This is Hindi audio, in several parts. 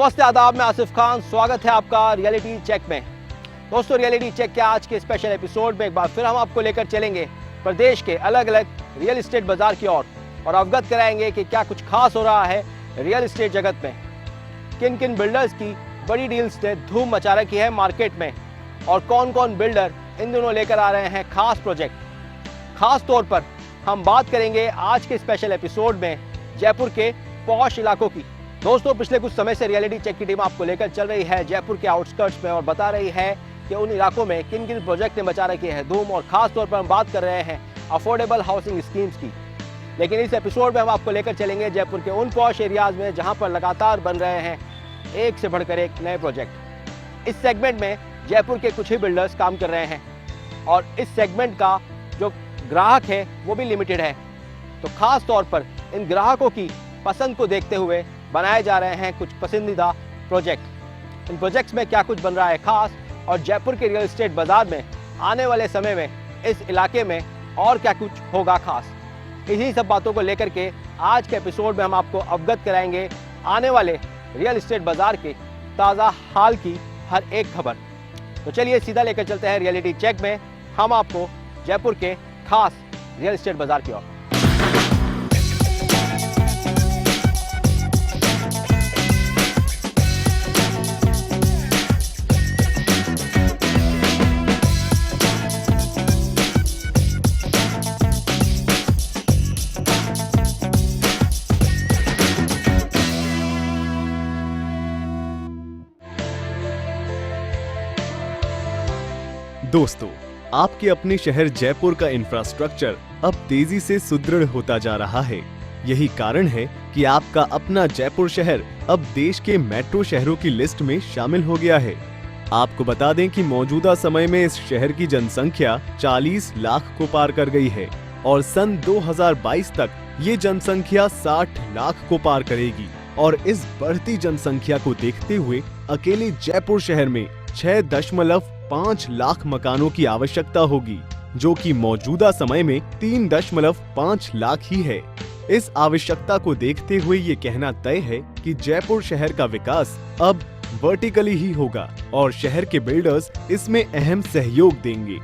नमस्ते, आदाब, मैं आसिफ खान। स्वागत है आपका रियलिटी चेक में। दोस्तों, रियलिटी चेक के आज के स्पेशल एपिसोड में एक बार फिर हम आपको लेकर चलेंगे प्रदेश के अलग अलग रियल एस्टेट बाजार की ओर और अवगत कराएंगे कि क्या कुछ खास हो रहा है रियल एस्टेट जगत में। किन किन बिल्डर्स की बड़ी डील्स ने धूम मचा रखी है मार्केट में और कौन कौन बिल्डर इन दिनों लेकर आ रहे हैं खास प्रोजेक्ट। खास तौर पर हम बात करेंगे आज के स्पेशल एपिसोड में जयपुर के पॉश इलाकों की। दोस्तों, पिछले कुछ समय से रियलिटी चेक की टीम आपको लेकर चल रही है जयपुर के आउटस्कर्ट्स में और बता रही है कि उन इलाकों में किन किन प्रोजेक्ट ने मचा रखी है धूम। और खास तौर पर हम बात कर रहे हैं अफोर्डेबल हाउसिंग स्कीम्स की। लेकिन इस एपिसोड में हम आपको लेकर चलेंगे जयपुर के उन पॉश एरियाज में जहां पर लगातार बन रहे हैं एक से बढ़कर एक नए प्रोजेक्ट। इस सेगमेंट में जयपुर के कुछ ही बिल्डर्स काम कर रहे हैं और इस सेगमेंट का जो ग्राहक है वो भी लिमिटेड है। तो खास तौर पर इन ग्राहकों की पसंद को देखते हुए बनाए जा रहे हैं कुछ पसंदीदा प्रोजेक्ट। इन प्रोजेक्ट्स में क्या कुछ बन रहा है खास और जयपुर के रियल एस्टेट बाजार में आने वाले समय में इस इलाके में और क्या कुछ होगा खास, इन्हीं सब बातों को लेकर के आज के एपिसोड में हम आपको अवगत कराएंगे आने वाले रियल एस्टेट बाजार के ताज़ा हाल की हर एक खबर। तो चलिए सीधा लेकर चलते हैं रियलिटी चेक में हम आपको जयपुर के खास रियल एस्टेट बाजार की ओर। दोस्तों, आपके अपने शहर जयपुर का इंफ्रास्ट्रक्चर अब तेजी से सुदृढ़ होता जा रहा है। यही कारण है कि आपका अपना जयपुर शहर अब देश के मेट्रो शहरों की लिस्ट में शामिल हो गया है। आपको बता दें कि मौजूदा समय में इस शहर की जनसंख्या 40 लाख को पार कर गई है और सन 2022 तक ये जनसंख्या 60 लाख को पार करेगी। और इस बढ़ती जनसंख्या को देखते हुए अकेले जयपुर शहर में 6.5 लाख मकानों की आवश्यकता होगी, जो कि मौजूदा समय में 3.5 लाख ही है। इस आवश्यकता को देखते हुए ये कहना तय है कि जयपुर शहर का विकास अब वर्टिकली ही होगा और शहर के बिल्डर्स इसमें अहम सहयोग देंगे।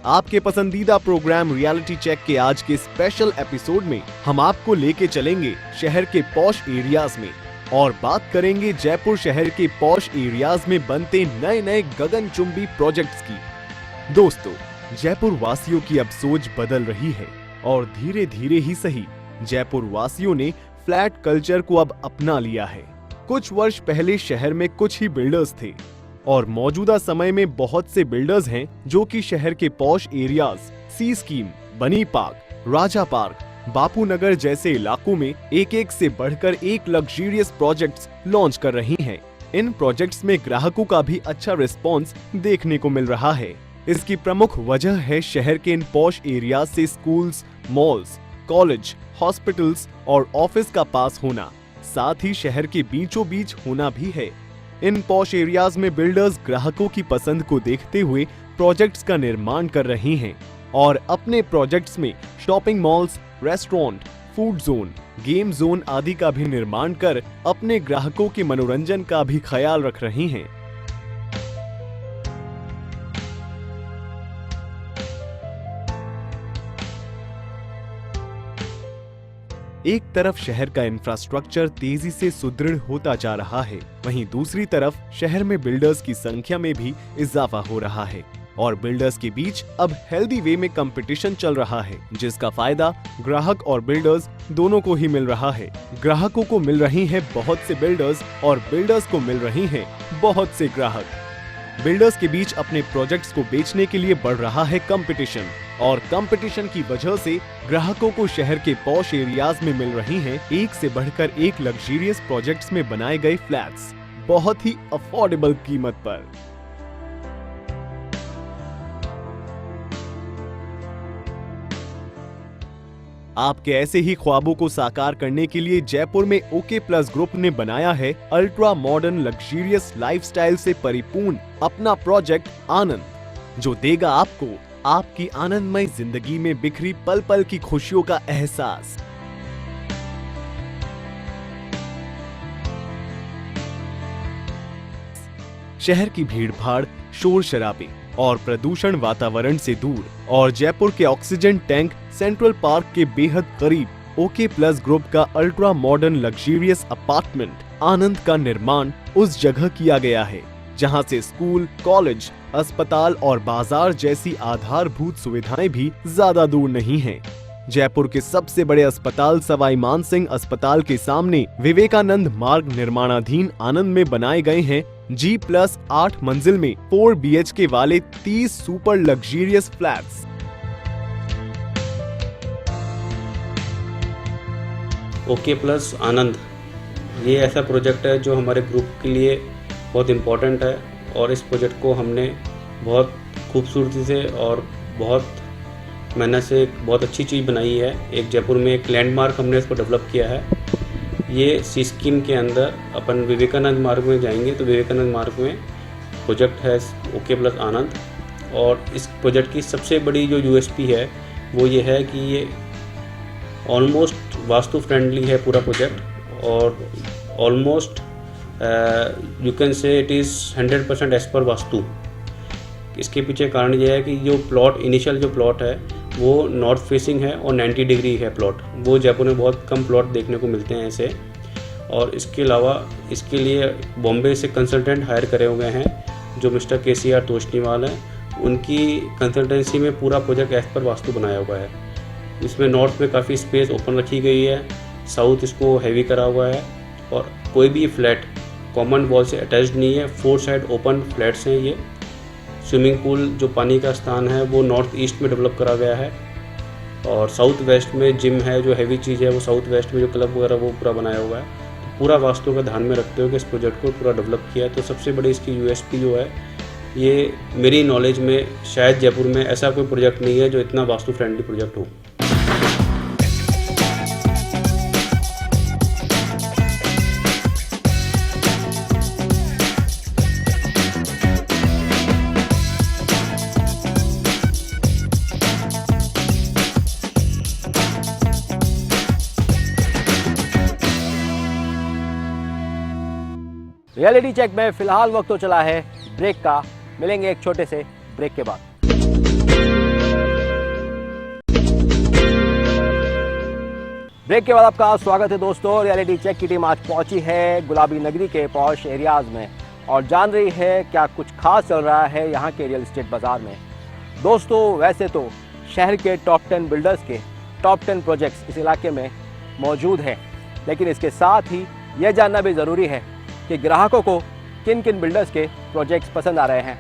आपके पसंदीदा प्रोग्राम रियलिटी चेक के आज के स्पेशल एपिसोड में हम आपको लेके चलेंगे शहर के पॉश एरियाज में और बात करेंगे जयपुर शहर के पॉश एरियाज में बनते नए नए गगनचुंबी प्रोजेक्ट्स की। दोस्तों, जयपुर वासियों की अब सोच बदल रही है और धीरे धीरे ही सही जयपुर वासियों ने फ्लैट कल्चर को अब अपना लिया है। कुछ वर्ष पहले शहर में कुछ ही बिल्डर्स थे और मौजूदा समय में बहुत से बिल्डर्स हैं जो कि शहर के पॉश एरियाज सी स्कीम, बनी पार्क, राजा पार्क, बापू नगर जैसे इलाकों में एक से बढ़कर एक लग्जरियस प्रोजेक्ट्स लॉन्च कर रही हैं। इन प्रोजेक्ट्स में ग्राहकों का भी अच्छा रिस्पॉन्स देखने को मिल रहा है। इसकी प्रमुख वजह है शहर के इन पॉश एरियाज से स्कूल्स, मॉल्स, कॉलेज, हॉस्पिटल्स और ऑफिस का पास होना, साथ ही शहर के बीचों बीच होना भी है। इन पॉश एरियाज में बिल्डर्स ग्राहकों की पसंद को देखते हुए प्रोजेक्ट्स का निर्माण कर रहे हैं और अपने प्रोजेक्ट्स में shopping malls, restaurant, food zone, game zone आदि का भी निर्माण कर अपने ग्राहकों के मनोरंजन का भी ख्याल रख रहे हैं। एक तरफ शहर का इंफ्रास्ट्रक्चर तेजी से सुदृढ़ होता जा रहा है, वहीं दूसरी तरफ शहर में बिल्डर्स की संख्या में भी इजाफा हो रहा है और बिल्डर्स के बीच अब हेल्दी वे में कंपटीशन चल रहा है, जिसका फायदा ग्राहक और बिल्डर्स दोनों को ही मिल रहा है। ग्राहकों को मिल रही हैं बहुत से बिल्डर्स और बिल्डर्स को मिल रही हैं बहुत से ग्राहक। बिल्डर्स के बीच अपने प्रोजेक्ट्स को बेचने के लिए बढ़ रहा है कंपटीशन और कंपटीशन की वजह से ग्राहकों को शहर के पॉश एरियाज में मिल रही हैं एक से बढ़कर एक लग्जरियस प्रोजेक्ट्स में बनाए गए फ्लैट्स बहुत ही अफोर्डेबल कीमत पर। आपके ऐसे ही ख्वाबों को साकार करने के लिए जयपुर में ओके प्लस ग्रुप ने बनाया है अल्ट्रा मॉडर्न लग्जरियस लाइफस्टाइल से परिपूर्ण अपना प्रोजेक्ट आनंद, जो देगा आपको आपकी आनंदमय जिंदगी में बिखरी पल पल की खुशियों का एहसास। शहर की भीड़-भाड़, शोर शराबे और प्रदूषण वातावरण से दूर और जयपुर के ऑक्सीजन टैंक सेंट्रल पार्क के बेहद करीब ओके प्लस ग्रुप का अल्ट्रा मॉडर्न लग्जरियस अपार्टमेंट आनंद का निर्माण उस जगह किया गया है जहां से स्कूल, कॉलेज, अस्पताल और बाजार जैसी आधारभूत सुविधाएं भी ज्यादा दूर नहीं हैं। जयपुर के सबसे बड़े अस्पताल सवाई मानसिंह अस्पताल के सामने विवेकानंद मार्ग निर्माणाधीन आनंद में बनाए गए हैं G+8 मंजिल में 4 BHK वाले 30 super luxurious flats. Okay plus Anand ये ऐसा प्रोजेक्ट है जो हमारे ग्रुप के लिए बहुत इम्पोर्टेंट है और इस प्रोजेक्ट को हमने बहुत खूबसूरती से और बहुत मेहनत से एक बहुत अच्छी चीज़ बनाई है। एक जयपुर में एक लैंडमार्क हमने इसको डेवलप किया है। ये सी स्कीम के अंदर अपन विवेकानंद मार्ग में जाएंगे तो विवेकानंद मार्ग में प्रोजेक्ट है ओके प्लस आनंद। और इस प्रोजेक्ट की सबसे बड़ी जो यूएसपी है वो ये है कि ये ऑलमोस्ट वास्तु फ्रेंडली है पूरा प्रोजेक्ट और almost you can say it is 100% as पर वास्तु। इसके पीछे कारण ये है कि जो प्लॉट इनिशियल जो प्लॉट है वो नॉर्थ फेसिंग है और 90 डिग्री है प्लॉट। वो जयपुर में बहुत कम प्लॉट देखने को मिलते हैं ऐसे। और इसके अलावा इसके लिए बॉम्बे से कंसल्टेंट हायर करे हुए हैं जो मिस्टर KCR तोष्णीवाल हैं। उनकी कंसल्टेंसी में पूरा प्रोजेक्ट एज पर वास्तु बनाया हुआ है। इसमें नॉर्थ में काफ़ी स्पेस ओपन रखी गई है, साउथ इसको हैवी करा हुआ है और कोई भी फ्लैट कॉमन वॉल से अटैच्ड नहीं है। 4 साइड ओपन फ्लैट्स हैं ये। स्विमिंग पूल जो पानी का स्थान है वो नॉर्थ ईस्ट में डेवलप करा गया है और साउथ वेस्ट में जिम है जो हैवी चीज़ है वो साउथ वेस्ट में जो क्लब वगैरह वो पूरा बनाया हुआ है। तो पूरा वास्तु का ध्यान में रखते हुए इस प्रोजेक्ट को पूरा डेवलप किया है। तो सबसे बड़ी इसकी USP जो है ये मेरी नॉलेज में शायद जयपुर में ऐसा कोई प्रोजेक्ट नहीं है जो इतना वास्तु फ्रेंडली प्रोजेक्ट हो। रियलिटी चेक में फिलहाल वक्त तो चला है ब्रेक का। मिलेंगे एक छोटे से ब्रेक के बाद। ब्रेक के बाद आपका स्वागत है दोस्तों। रियलिटी चेक की टीम आज पहुंची है गुलाबी नगरी के पॉश एरियाज में और जान रही है क्या कुछ खास चल रहा है यहाँ के रियल एस्टेट बाजार में। दोस्तों वैसे तो शहर के टॉप 10 बिल्डर्स के टॉप 10 प्रोजेक्ट्स इस इलाके में मौजूद हैं, लेकिन इसके साथ ही यह जानना भी ज़रूरी है कि ग्राहकों को किन किन बिल्डर्स के प्रोजेक्ट्स पसंद आ रहे हैं।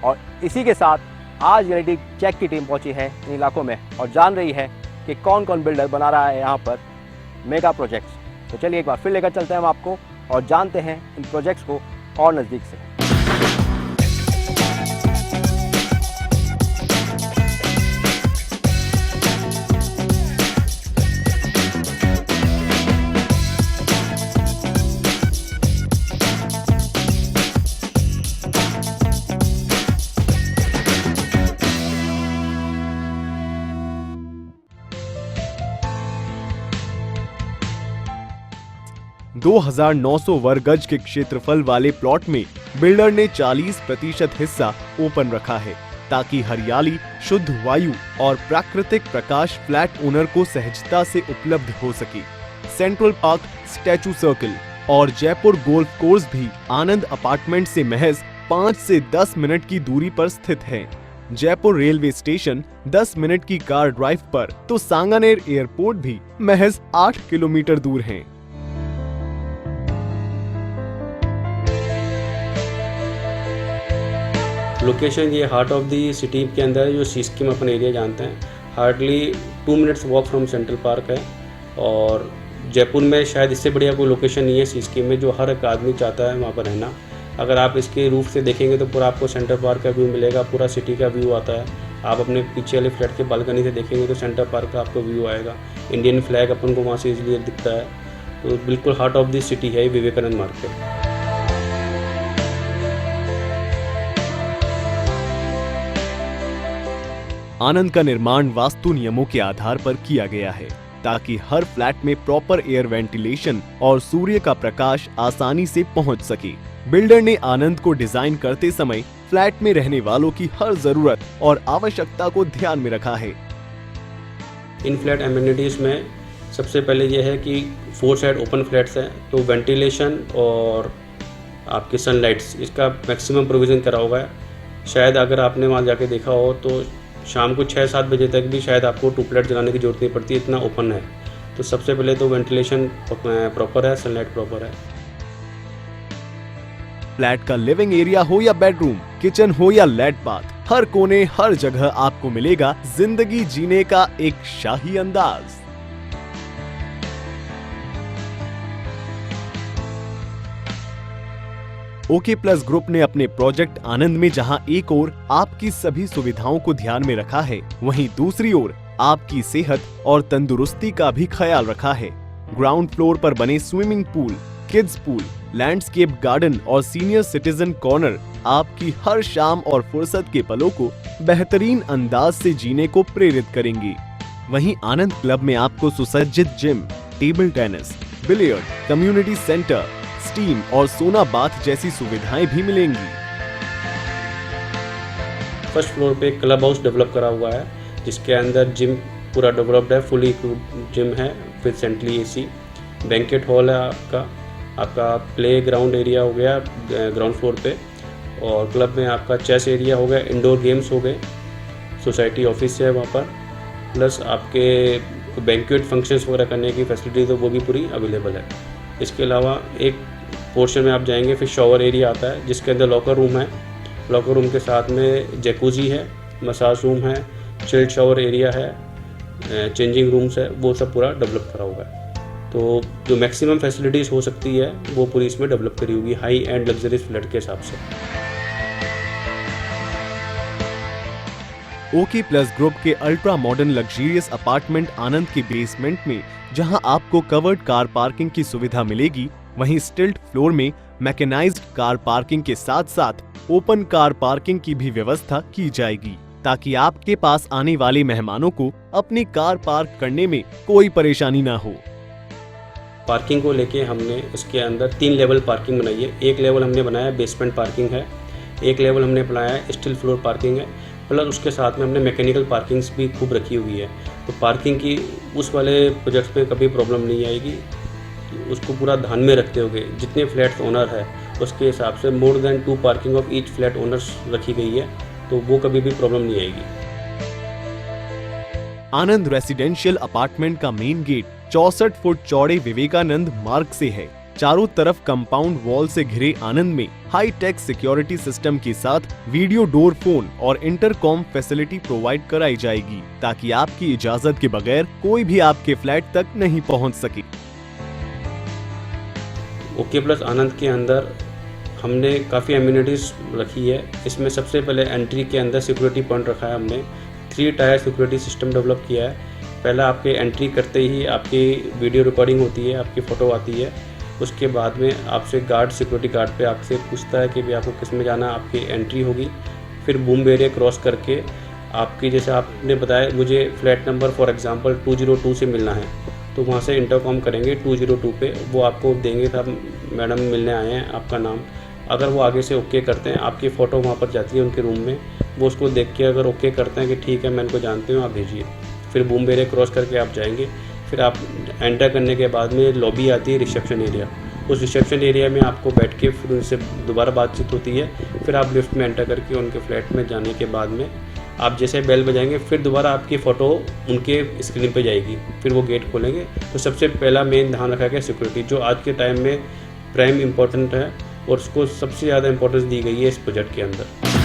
और इसी के साथ आज रियलिटी चेक की टीम पहुंची है इन इलाकों में और जान रही है कि कौन कौन बिल्डर बना रहा है यहाँ पर मेगा प्रोजेक्ट्स। तो चलिए एक बार फिर लेकर चलते हैं हम आपको और जानते हैं इन प्रोजेक्ट्स को और नज़दीक से। 2900 वर्ग गज के क्षेत्रफल वाले प्लॉट में बिल्डर ने 40% हिस्सा ओपन रखा है ताकि हरियाली, शुद्ध वायु और प्राकृतिक प्रकाश फ्लैट ओनर को सहजता से उपलब्ध हो सके। सेंट्रल पार्क, स्टैचू सर्किल और जयपुर गोल्फ कोर्स भी आनंद अपार्टमेंट से महज 5 से 10 मिनट की दूरी पर स्थित है। जयपुर रेलवे स्टेशन 10 मिनट की कार ड्राइव पर तो सांगानेर एयरपोर्ट भी महज 8 किलोमीटर दूर है। लोकेशन ये हार्ट ऑफ दी सिटी के अंदर है, जो सी स्कीम अपन एरिया जानते हैं। Hardly 2 minutes walk from central park है और जयपुर में शायद इससे बढ़िया कोई लोकेशन नहीं है सी स्कीम में, जो हर एक आदमी चाहता है वहाँ पर रहना। अगर आप इसके रूफ से देखेंगे तो पूरा आपको सेंट्रल पार्क का व्यू मिलेगा, पूरा सिटी का व्यू आता है। आप अपने पीछे वाले फ्लैट के बालकनी से देखेंगे तो सेंट्रल पार्क का आपको व्यू आएगा। इंडियन फ्लैग अपन को वहाँ से इजीली दिखता है। तो बिल्कुल हार्ट ऑफ दी सिटी है विवेकानंद मार्ग पे। आनंद का निर्माण वास्तु नियमों के आधार पर किया गया है ताकि हर फ्लैट में प्रॉपर एयर वेंटिलेशन और सूर्य का प्रकाश आसानी से पहुंच सके। बिल्डर ने आनंद को डिजाइन करते समय फ्लैट में रहने वालों की हर जरूरत और आवश्यकता को ध्यान में रखा है। इन फ्लैट एमिनिटीज़ में सबसे पहले यह है कि 4 साइड ओपन फ्लैट्स हैं, तो वेंटिलेशन और आपके सनलाइट्स इसका मैक्सिमम प्रोविज़न करा हुआ है। शायद अगर आपने वहाँ जाके देखा हो तो शाम को 6-7 बजे तक भी शायद आपको ट्यूबलाइट जलाने की जरूरत नहीं पड़ती, इतना ओपन है। तो सबसे पहले तो वेंटिलेशन प्रॉपर है, सनलाइट प्रॉपर है। फ्लैट का लिविंग एरिया हो या बेडरूम, किचन हो या लेट बाथ, हर कोने हर जगह आपको मिलेगा जिंदगी जीने का एक शाही अंदाज। ओके प्लस ग्रुप ने अपने प्रोजेक्ट आनंद में जहां एक ओर आपकी सभी सुविधाओं को ध्यान में रखा है, वहीं दूसरी ओर आपकी सेहत और तंदुरुस्ती का भी ख्याल रखा है। ग्राउंड फ्लोर पर बने swimming pool, kids pool, landscape garden और सीनियर सिटीजन कॉर्नर आपकी हर शाम और फुर्सत के पलों को बेहतरीन अंदाज से जीने को प्रेरित करेंगे। वहीं आनंद क्लब में आपको सुसज्जित gym, table tennis, billiard, community centre, steam और सोना बाथ जैसी सुविधाएं भी मिलेंगी। फर्स्ट फ्लोर पे क्लब हाउस डेवलप करा हुआ है, जिसके अंदर जिम पूरा डेवलप्ड है, फुली इक्विप्ड जिम है with centrally AC. Banquet hall है आपका प्ले ग्राउंड एरिया हो गया ग्राउंड फ्लोर पे, और क्लब में आपका चेस एरिया हो गया, इंडोर गेम्स हो गए, सोसाइटी ऑफिस है वहाँ पर, प्लस आपके बैंक्वेट फंक्शंस वगैरह करने की फैसिलिटी तो वो भी पूरी अवेलेबल है। इसके अलावा एक पोर्शन में आप जाएंगे, फिर शॉवर एरिया आता है जिसके अंदर लॉकर रूम है, लॉकर रूम के साथ में जैकुजी है, मसाज रूम है, चिल्ड शावर एरिया है, चेंजिंग रूम्स है, वो सब पूरा डेवलप करा हुआ है। तो जो मैक्सिमम फैसिलिटीज़ हो सकती है वो पूरी इसमें डेवलप करी होगी हाई एंड लग्जरियस फ्लैट के हिसाब से। ओके प्लस ग्रुप के अल्ट्रा मॉडर्न लग्जरियस अपार्टमेंट आनंद के बेसमेंट में जहां आपको कवर्ड कार पार्किंग की सुविधा मिलेगी, वहीं स्टिल्ट फ्लोर में मैकेनाइज्ड कार पार्किंग के साथ साथ ओपन कार पार्किंग की भी व्यवस्था की जाएगी ताकि आपके पास आने वाले मेहमानों को अपनी कार पार्क करने में कोई परेशानी ना हो। पार्किंग को लेके हमने इसके अंदर 3 लेवल पार्किंग बनाई है। एक लेवल हमने बनाया बेसमेंट पार्किंग है, एक लेवल हमने बनाया है स्टिल फ्लोर पार्किंग है, प्लस उसके साथ में हमने मैकेनिकल पार्किंग्स भी खूब रखी हुई है। तो पार्किंग की उस वाले प्रोजेक्ट्स पे कभी प्रॉब्लम नहीं आएगी। उसको पूरा ध्यान में रखते हुए जितने फ्लैट ओनर है उसके हिसाब से more than 2 parking of each flat owners रखी गई है, तो वो कभी भी प्रॉब्लम नहीं आएगी। आनंद रेसिडेंशियल अपार्टमेंट का मेन गेट 64 फुट चौड़े विवेकानंद मार्ग से है। चारों तरफ कंपाउंड वॉल से घिरे आनंद में हाई टेक सिक्योरिटी सिस्टम के साथ वीडियो डोर फोन और इंटरकॉम फैसिलिटी प्रोवाइड कराई जाएगी ताकि आपकी इजाजत के बगैर कोई भी आपके फ्लैट तक नहीं पहुंच सके। ओके प्लस आनंद के अंदर हमने काफ़ी एम्यूनिटीज़ रखी है। इसमें सबसे पहले एंट्री के अंदर सिक्योरिटी पॉइंट रखा है हमने, 3 टायर सिक्योरिटी सिस्टम डेवलप किया है। पहला आपके एंट्री करते ही आपकी वीडियो रिकॉर्डिंग होती है, आपकी फ़ोटो आती है, उसके बाद में आपसे गार्ड सिक्योरिटी गार्ड पे आपसे पूछता है कि भाई आपको किस में जाना, आपकी एंट्री होगी। फिर बूम एरिया क्रॉस करके आपकी, जैसे आपने बताया मुझे फ्लैट नंबर फॉर एग्जांपल 202 से मिलना है, तो वहाँ से इंटरकॉम करेंगे 202 पे, वो आपको देंगे कि आप मैडम मिलने आए हैं, आपका नाम। अगर वो आगे से ओके करते हैं, आपकी फ़ोटो वहाँ पर जाती है उनके रूम में, वो उसको देख के अगर ओके करते हैं कि ठीक है मैं इनको जानती हूँ, आप भेजिए। फिर बूम एरिया क्रॉस करके आप जाएंगे, फिर आप एंटर करने के बाद में लॉबी आती है रिसेप्शन एरिया। उस रिसेप्शन एरिया में आपको बैठ के फिर उनसे दोबारा बातचीत होती है। फिर आप लिफ्ट में एंटर करके उनके फ्लैट में जाने के बाद में आप जैसे बेल बजाएंगे, फिर दोबारा आपकी फ़ोटो उनके स्क्रीन पे जाएगी, फिर वो गेट खोलेंगे। तो सबसे पहला मेन ध्यान रखा गया सिक्योरिटी, जो आज के टाइम में प्राइम इम्पोर्टेंट है और उसको सबसे ज़्यादा इंपॉर्टेंस दी गई है इस प्रोजेक्ट के अंदर।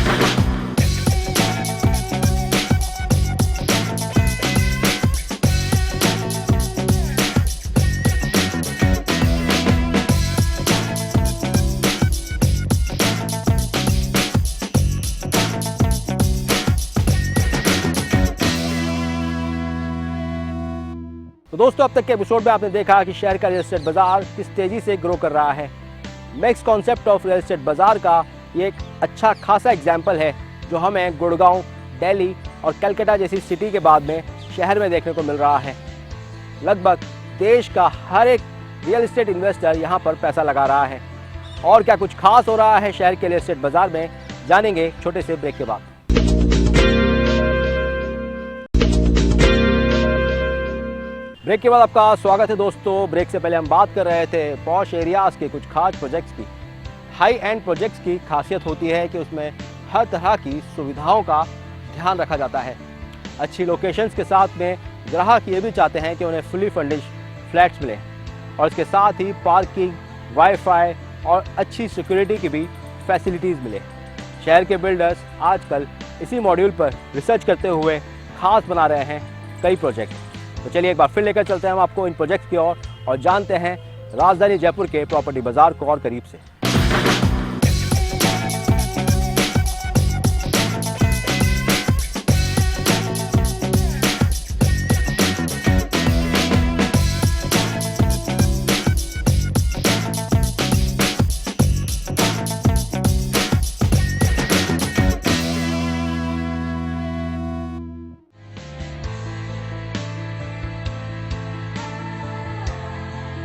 तो दोस्तों, अब तक के एपिसोड में आपने देखा कि शहर का रियल एस्टेट बाजार किस तेजी से ग्रो कर रहा है। Max concept of real estate बाजार का ये एक अच्छा खासा एग्जाम्पल है जो हमें गुड़गांव दिल्ली और कलकत्ता जैसी सिटी के बाद में शहर में देखने को मिल रहा है। लगभग देश का हर एक रियल एस्टेट इन्वेस्टर यहाँ पर पैसा लगा रहा है। और क्या कुछ खास हो रहा है शहर के रियल एस्टेट बाजार में, जानेंगे छोटे से ब्रेक के बाद। ब्रेक के बाद आपका स्वागत है दोस्तों। ब्रेक से पहले हम बात कर रहे थे पॉश एरियाज के कुछ खास प्रोजेक्ट्स की। हाई एंड प्रोजेक्ट्स की खासियत होती है कि उसमें हर तरह की सुविधाओं का ध्यान रखा जाता है। अच्छी लोकेशंस के साथ में ग्राहक ये भी चाहते हैं कि उन्हें फुली फर्निश्ड फ्लैट्स मिले और इसके साथ ही पार्किंग, वाईफाई और अच्छी सिक्योरिटी की भी फैसिलिटीज़ मिले। शहर के बिल्डर्स आजकल इसी मॉड्यूल पर रिसर्च करते हुए खास बना रहे हैं कई प्रोजेक्ट। तो चलिए एक बार फिर लेकर चलते हैं हम आपको इन प्रोजेक्ट्स की ओर और जानते हैं राजधानी जयपुर के प्रॉपर्टी बाजार को और करीब से।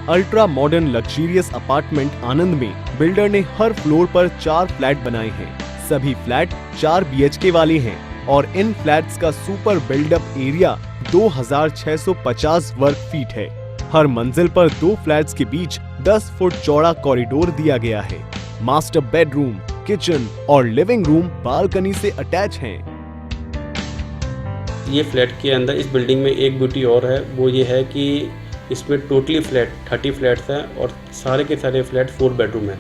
अल्ट्रा मॉडर्न लग्जरियस अपार्टमेंट आनंद में बिल्डर ने हर फ्लोर पर 4 फ्लैट बनाए हैं। सभी फ्लैट 4 BHK वाले हैं और इन फ्लैट्स का सुपर बिल्डअप एरिया 2650 वर्ग फीट है। हर मंजिल पर 2 फ्लैट्स के बीच 10 फुट चौड़ा कॉरिडोर दिया गया है। मास्टर बेडरूम, किचन और लिविंग रूम बालकनी से अटैच हैं। ये फ्लैट के अंदर इस बिल्डिंग में एक ब्यूटी और है, वो ये है कि इसमें टोटली फ्लैट 30 फ्लैट्स हैं और सारे के सारे फ्लैट 4 बेडरूम हैं।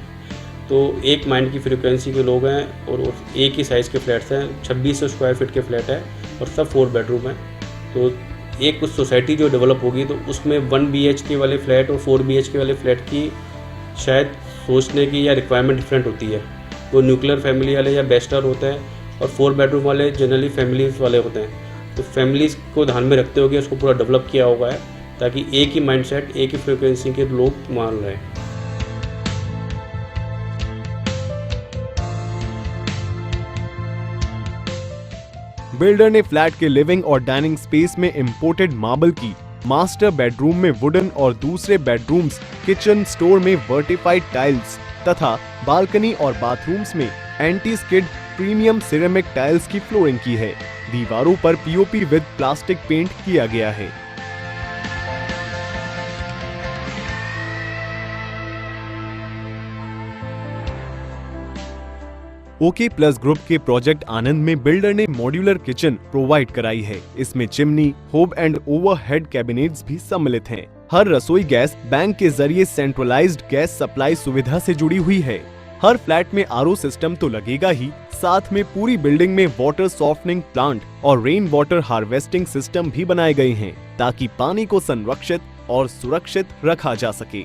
तो एक माइंड की फ्रीक्वेंसी के लोग हैं और एक ही साइज़ के फ्लैट्स हैं। 2600 स्क्वायर फीट के फ्लैट है और सब 4 बेडरूम हैं। तो एक कुछ सोसाइटी जो डेवलप होगी तो उसमें 1 BHK वाले फ्लैट और 4 BHK वाले फ्लैट की शायद सोचने की या रिक्वायरमेंट डिफरेंट होती है। वो न्यूक्लियर फैमिली वाले या बैचलर होते हैं और 4 बेडरूम वाले जनरली फैमिलीज वाले होते हैं। तो फैमिलीज़ को ध्यान में रखते हुए उसको पूरा डेवलप किया हुआ है ताकि एक ही माइंडसेट, एक ही फ्रीक्वेंसी के लोग मान रहे हैं। बिल्डर ने फ्लैट के लिविंग और डाइनिंग स्पेस में इंपोर्टेड मार्बल की, मास्टर बेडरूम में वुडन और दूसरे बेडरूम्स, किचन स्टोर में वर्टिफाइड टाइल्स तथा बालकनी और बाथरूम्स में anti skid premium ceramic tiles की फ्लोरिंग की है। दीवारों पर POP विद प्लास्टिक पेंट किया गया है। ओके प्लस ग्रुप के प्रोजेक्ट आनंद में बिल्डर ने मॉड्यूलर किचन प्रोवाइड कराई है। इसमें चिमनी, होब एंड ओवरहेड कैबिनेट्स भी सम्मिलित हैं। हर रसोई गैस बैंक के जरिए सेंट्रलाइज्ड गैस सप्लाई सुविधा से जुड़ी हुई है। हर फ्लैट में RO सिस्टम तो लगेगा ही, साथ में पूरी बिल्डिंग में वाटर सॉफ्टनिंग प्लांट और रेन वाटर हार्वेस्टिंग सिस्टम भी बनाए गए हैं ताकि पानी को संरक्षित और सुरक्षित रखा जा सके।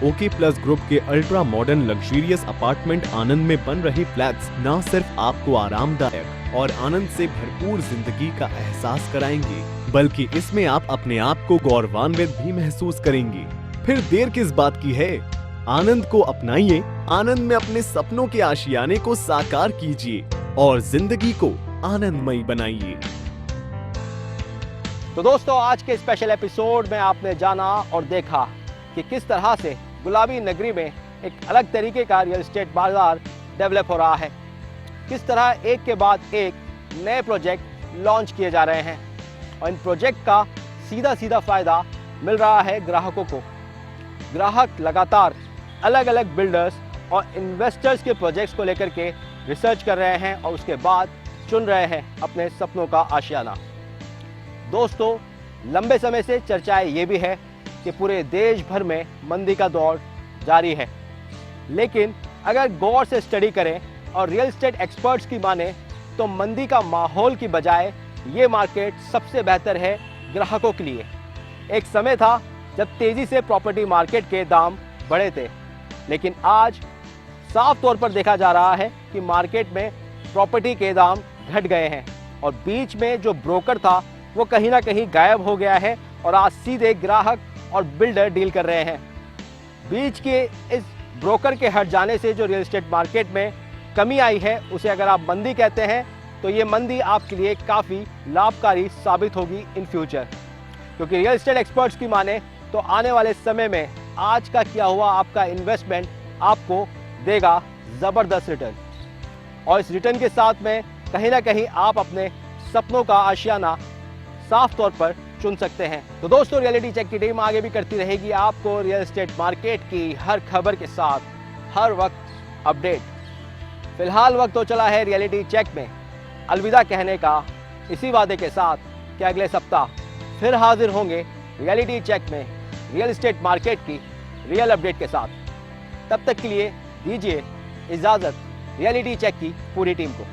ओके प्लस ग्रुप के अल्ट्रा मॉडर्न लग्जरियस अपार्टमेंट आनंद में बन रहे फ्लैट्स न सिर्फ आपको आरामदायक और आनंद से भरपूर जिंदगी का एहसास कराएंगे, बल्कि इसमें आप अपने आप को गौरवान्वित भी महसूस करेंगे। फिर देर किस बात की है? आनंद को अपनाइए, आनंद में अपने सपनों के आशियाने को साकार कीजिए और जिंदगी को आनंदमयी बनाइए। तो दोस्तों, आज के स्पेशल एपिसोड में आपने जाना और देखा कि किस तरह से गुलाबी नगरी में एक अलग तरीके का रियल एस्टेट बाजार डेवलप हो रहा है। किस तरह एक के बाद एक नए प्रोजेक्ट लॉन्च किए जा रहे हैं और इन प्रोजेक्ट का सीधा सीधा फायदा मिल रहा है ग्राहकों को। ग्राहक लगातार अलग अलग बिल्डर्स और इन्वेस्टर्स के प्रोजेक्ट्स को लेकर के रिसर्च कर रहे हैं और उसके बाद चुन रहे हैं अपने सपनों का आशियाना। दोस्तों, लंबे समय से चर्चाएं ये भी है कि पूरे देश भर में मंदी का दौर जारी है, लेकिन अगर गौर से स्टडी करें और रियल एस्टेट एक्सपर्ट्स की माने तो मंदी का माहौल की बजाय ये मार्केट सबसे बेहतर है ग्राहकों के लिए। एक समय था जब तेजी से प्रॉपर्टी मार्केट के दाम बढ़े थे, लेकिन आज साफ तौर पर देखा जा रहा है कि मार्केट में प्रॉपर्टी के दाम घट गए हैं और बीच में जो ब्रोकर था वो कहीं ना कहीं गायब हो गया है और आज सीधे ग्राहक और बिल्डर डील कर रहे हैं। बीच के इस ब्रोकर के हट जाने से जो रियल एस्टेट मार्केट में कमी आई है, उसे अगर आप मंदी कहते हैं तो ये मंदी आपके लिए काफ़ी लाभकारी साबित होगी इन फ्यूचर, क्योंकि रियल एस्टेट एक्सपर्ट्स की माने तो आने वाले समय में आज का किया हुआ आपका इन्वेस्टमेंट आपको देगा ज़बरदस्त रिटर्न, और इस रिटर्न के साथ में कहीं ना कहीं आप अपने सपनों का आशियाना साफ तौर पर चुन सकते हैं। तो दोस्तों, रियलिटी चेक की टीम आगे भी करती रहेगी आपको रियल एस्टेट मार्केट की हर खबर के साथ हर वक्त अपडेट। फिलहाल वक्त तो चला है रियलिटी चेक में अलविदा कहने का, इसी वादे के साथ कि अगले सप्ताह फिर हाजिर होंगे रियलिटी चेक में रियल एस्टेट मार्केट की रियल अपडेट के साथ। तब तक के लिए दीजिए इजाज़त रियलिटी चेक की पूरी टीम को।